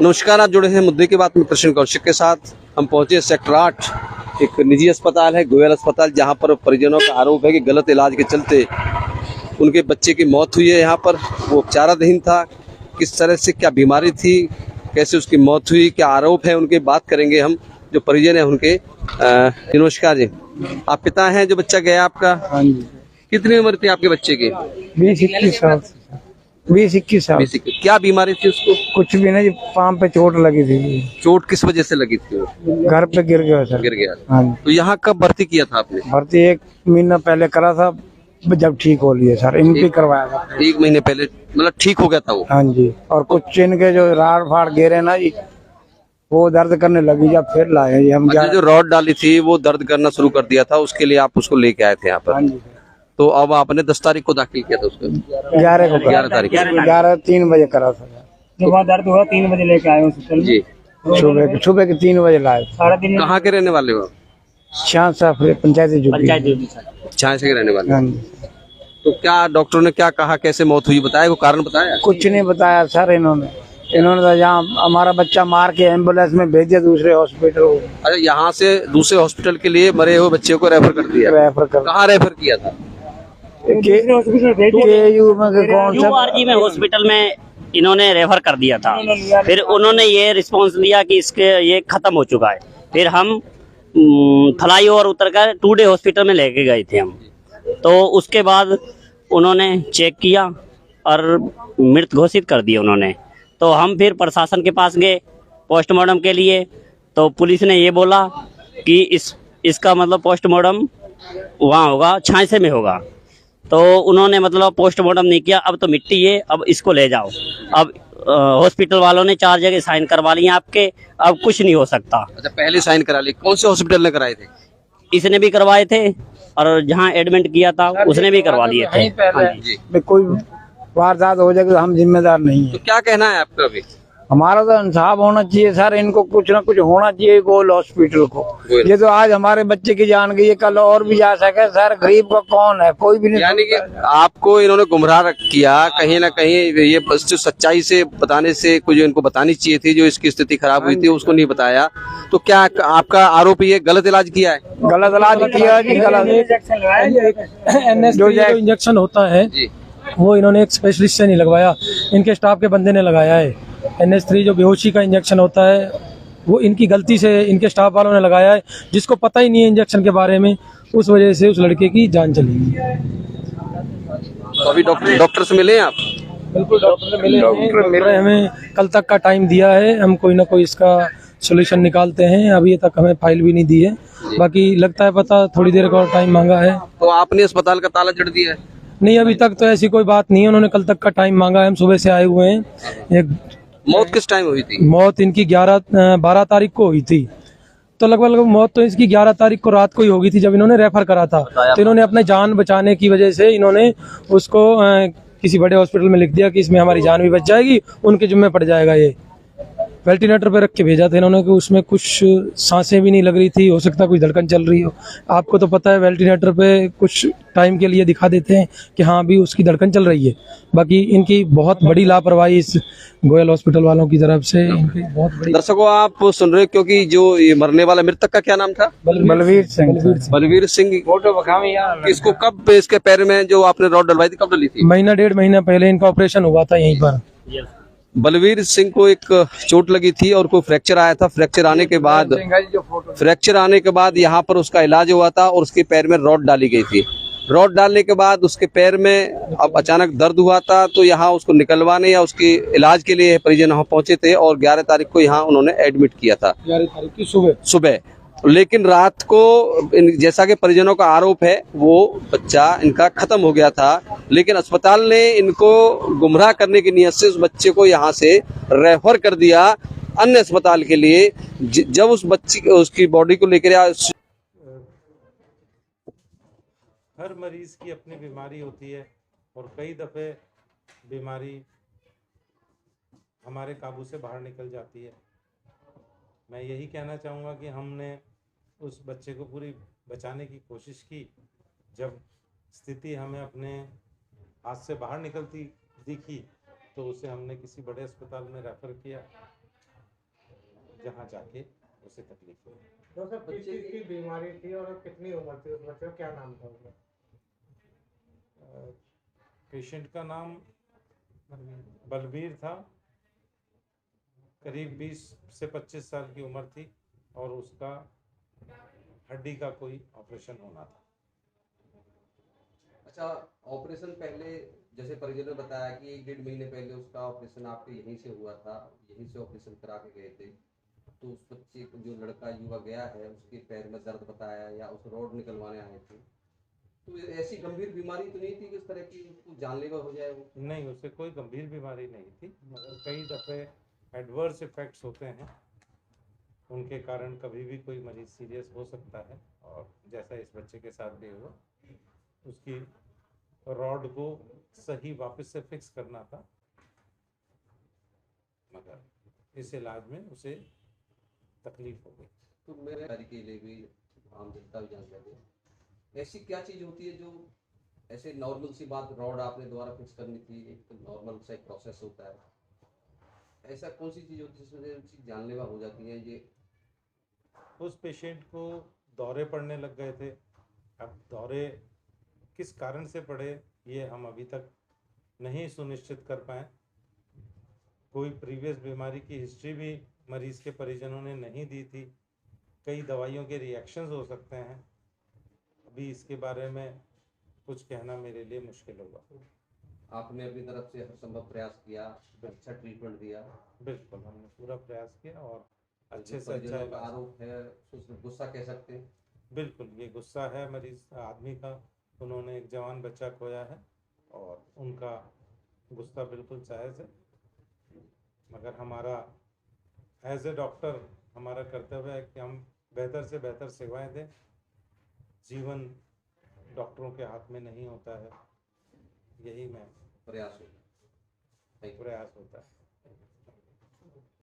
नमस्कार, आप जुड़े हैं मुद्दे की बात में कृष्ण कौशिक के साथ। हम पहुंचे सेक्टर 8, एक निजी अस्पताल है गोयल अस्पताल, जहां पर परिजनों का आरोप है कि गलत इलाज के चलते उनके बच्चे की मौत हुई है। यहाँ पर वो उपचाराधीन था, किस तरह से क्या बीमारी थी, कैसे उसकी मौत हुई, क्या आरोप है उनके, बात करेंगे हम जो परिजन है उनके। नमस्कार जी, आप पिता हैं जो बच्चा गया आपका? हाँ जी। कितनी उम्र थी आपके बच्चे की? 20-21 साल। 20-21 साल। क्या बीमारी थी उसको? कुछ भी नहीं, पाँव पे चोट लगी थी। चोट किस वजह से लगी थी? वो घर पे गिर गया सर। गिर गया। हाँ जी। तो यहाँ कब भर्ती किया था आपने? भर्ती 1 महीना पहले करा था, जब ठीक हो लिए सर। इनपी करवाया था 1 महीने पहले, मतलब ठीक हो गया था वो? हाँ जी। और कुछ इनके जो राड़ फाड़ गिरे ना जी, वो दर्द करने लगी, जब फिर लाए जी हम। अच्छा, जो रॉड डाली थी वो दर्द करना शुरू कर दिया था, उसके लिए आप उसको लेके आए थे यहाँ हाँ पर। जी। तो अब आपने 10 तारीख को दाखिल किया था उसको? 11 को 11 तारीख को। 11 3 बजे करा था। जब वहाँ दर्द हुआ 3 बजे लेके आए हॉस्पिटल जी। सुबह के 3 बजे लाए। सारा दिन कहाँ के रहने वाले हो? शांत साहब पंचायती जुड़ी। छाया से के रहने वाले हाँ हो। जी। तो क्या डॉक्टरों ने क्या कहा, कैसे मौत हुई, बताया? वो कारण बताया? कुछ नहीं बताया सर इन्होंने तो जहाँ हमारा बच्चा मार के एम्बुलेंस में भेज दिया दूसरे हॉस्पिटल। अरे, यहाँ से दूसरे हॉस्पिटल के लिए मरे हुए बच्चे को रेफर कर दिया? रेफर कर कहाँ रेफर किया था? हॉस्पिटल भेज दिया। केयू में कौन सा यूआरजी में हॉस्पिटल में इन्होंने रेफर कर दिया था। फिर उन्होंने ये रिस्पांस लिया कि इसके ये खत्म हो चुका है। फिर हम फ्लाईओवर उतर कर 2 डे हॉस्पिटल में लेके गए थे हम। तो उसके बाद उन्होंने चेक किया और मृत घोषित कर दिया उन्होंने। तो हम फिर प्रशासन के पास गए पोस्टमार्टम के लिए। तो पुलिस ने ये बोला कि इसका मतलब पोस्टमार्टम वहाँ होगा, छांसे में होगा। तो उन्होंने मतलब पोस्टमार्टम नहीं किया। अब तो मिट्टी है, अब इसको ले जाओ। अब हॉस्पिटल वालों ने 4 जगह साइन करवा लिए आपके, अब कुछ नहीं हो सकता। अच्छा, पहले साइन करा ली? कौन से हॉस्पिटल ने कराए थे? इसने भी करवाए थे और जहाँ एडमिट किया था उसने भी करवा लिए थे। हाँ जी। कोई वारदात हो जाएगी तो हम जिम्मेदार नहीं है। तो क्या कहना है आपका अभी? हमारा तो इंसाफ होना चाहिए सर, इनको कुछ ना कुछ होना चाहिए गोल हॉस्पिटल को। ये तो आज हमारे बच्चे की जान गई है, कल और भी जा सके सर। गरीब का कौन है? कोई भी नहीं। यानी कि आपको इन्होंने गुमराह किया कहीं ना कहीं। ये जो सच्चाई से बताने से कुछ इनको बतानी चाहिए थी, जो इसकी स्थिति खराब हुई थी उसको नहीं बताया। तो क्या आपका आरोप ये गलत इलाज किया है? गलत इलाज किया जी, गलत। जो इंजेक्शन होता है वो इन्होंने एक स्पेशलिस्ट से नहीं लगवाया, इनके स्टाफ के बंदे ने लगाया है। NH3 जो बेहोशी का इंजेक्शन होता है वो इनकी गलती से इनके स्टाफ वालों ने लगाया है, जिसको पता ही नहीं है इंजेक्शन के बारे में। उस वजह से उस लड़के की जान चली गई। तो अभी डॉक्टर से मिले आप? बिल्कुल, डॉक्टर मिले। हमें कल तक का टाइम दिया है, हम कोई ना कोई इसका सोल्यूशन निकालते हैं। अभी तक हमें फाइल भी नहीं दी है, बाकी लगता है पता थोड़ी देर का और टाइम मांगा है। तो आपने अस्पताल का ताला जड़ दिया है? नहीं, अभी तक तो ऐसी कोई बात नहीं है। उन्होंने कल तक का टाइम मांगा है, हम सुबह से आए हुए हैं। एक मौत किस टाइम हुई थी? मौत इनकी 12 तारीख को हुई थी। तो लगभग मौत तो इसकी 11 तारीख को रात को ही हो गई थी, जब इन्होंने रेफर करा था। तो इन्होंने अपने जान बचाने की वजह से इन्होंने उसको किसी बड़े हॉस्पिटल में लिख दिया कि इसमें हमारी जान भी बच जाएगी, उनके जिम्मे पड़ जाएगा। ये वेंटिलेटर पे रख के भेजा था इन्होंने कि उसमें कुछ सांसें भी नहीं लग रही थी, हो सकता है कुछ धड़कन चल रही हो। आपको तो पता है वेंटिलेटर पे कुछ टाइम के लिए दिखा देते हैं कि हाँ अभी उसकी धड़कन चल रही है। बाकी इनकी बहुत बड़ी लापरवाही इस गोयल हॉस्पिटल वालों की तरफ से, इनकी बहुत बड़ी। दर्शकों, आप सुन रहे हो, क्योंकि जो ये मरने वाला मृतक का क्या नाम था? बलवीर सिंह। बलवीर सिंह। इसको कब इसके पैर में जो आपने रॉड डलवाई थी कब डली थी? महीना 1.5 महीना पहले इनका ऑपरेशन हुआ था यहीं पर। बलवीर सिंह को एक चोट लगी थी और कोई फ्रैक्चर आया था। फ्रैक्चर आने के बाद यहाँ पर उसका इलाज हुआ था और उसके पैर में रॉड डाली गई थी। रॉड डालने के बाद उसके पैर में अब अचानक दर्द हुआ था, तो यहाँ उसको निकलवाने या उसके इलाज के लिए परिजन वहाँ पहुंचे थे और 11 तारीख को यहाँ उन्होंने एडमिट किया था। 11 तारीख की सुबह। लेकिन रात को जैसा कि परिजनों का आरोप है, वो बच्चा इनका खत्म हो गया था, लेकिन अस्पताल ने इनको गुमराह करने की नियत से उस बच्चे को यहाँ से रेफर कर दिया अन्य अस्पताल के लिए। जब उस बच्ची उसकी बॉडी को लेकर हर मरीज की अपनी बीमारी होती है और कई दफ़े बीमारी हमारे काबू से बाहर निकल जाती है। मैं यही कहना चाहूँगा कि हमने उस बच्चे को पूरी बचाने की कोशिश की। जब स्थिति हमें अपने हाथ से बाहर निकलती दिखी तो उसे हमने किसी बड़े अस्पताल में रेफ़र किया। जहाँ जाके उसे तकलीफ हुई। तो सर किस चीज की बीमारी थी और कितनी उम्र थी उस बच्चे का, क्या नाम था उसका? पेशेंट का नाम बलबीर था, करीब 20 से 25 साल की उम्र थी और उसका हड्डी का कोई ऑपरेशन होना था। अच्छा, ऑपरेशन पहले जैसे परिजनों ने बताया कि 1-1.5 महीने पहले उसका ऑपरेशन आपके यहीं से हुआ था, यहीं से ऑपरेशन करा के गए थे। तो उस बच्चे को जो लड़का युवा गया है उसके पैर में दर्द बताया या उस रॉड निकलवाने आए थे, तो ऐसी गंभीर बीमारी तो नहीं थी कि इस तरह की उसको जानलेवा हो जाए वो? नहीं, उसे कोई गंभीर बीमारी नहीं थी, मगर कई दफ़े एडवर्स इफेक्ट्स होते हैं, उनके कारण कभी भी कोई मरीज सीरियस हो सकता है। और जैसा इस बच्चे के साथ भी हुआ, उसकी रॉड को सही वापस से फिक्स करना था, मगर इस इलाज में उसे तकलीफ हो गई। तो मेरे जानकारी के लिए भी, आम जनता भी जानता है, ऐसी क्या चीज़ होती है जो ऐसे नॉर्मल सी बात, रॉड आपने दोबारा फिक्स करनी थी, एक नॉर्मल सा एक प्रोसेस होता है, ऐसा कौन सी चीज़ होती है जिसमें चीज़ जानलेवा हो जाती है ये? उस पेशेंट को दौरे पड़ने लग गए थे। अब दौरे किस कारण से पड़े ये हम अभी तक नहीं सुनिश्चित कर पाए। कोई प्रीवियस बीमारी की हिस्ट्री भी मरीज़ के परिजनों ने नहीं दी थी। कई दवाइयों के रिएक्शंस हो सकते हैं। अभी इसके बारे में कुछ कहना मेरे लिए मुश्किल होगा। आपने अपनी तरफ से हर संभव प्रयास किया, अच्छा ट्रीटमेंट दिया? बिल्कुल, हमने पूरा प्रयास किया और अच्छे से अच्छा परिजनों का इलाज। आरोप है, उसमें गुस्सा कह सकते हैं? बिल्कुल, ये गुस्सा है मरीज आदमी का। उन्होंने एक जवान बच्चा खोया है और उनका गुस्सा बिल्कुल जायज़ है, मगर हमारा एज ए डॉक्टर हमारा कर्तव्य है कि हम बेहतर से बेहतर सेवाएं दें। जीवन डॉक्टरों के हाथ में नहीं होता है, यही मैं प्रयास होगा। प्रयास होता है।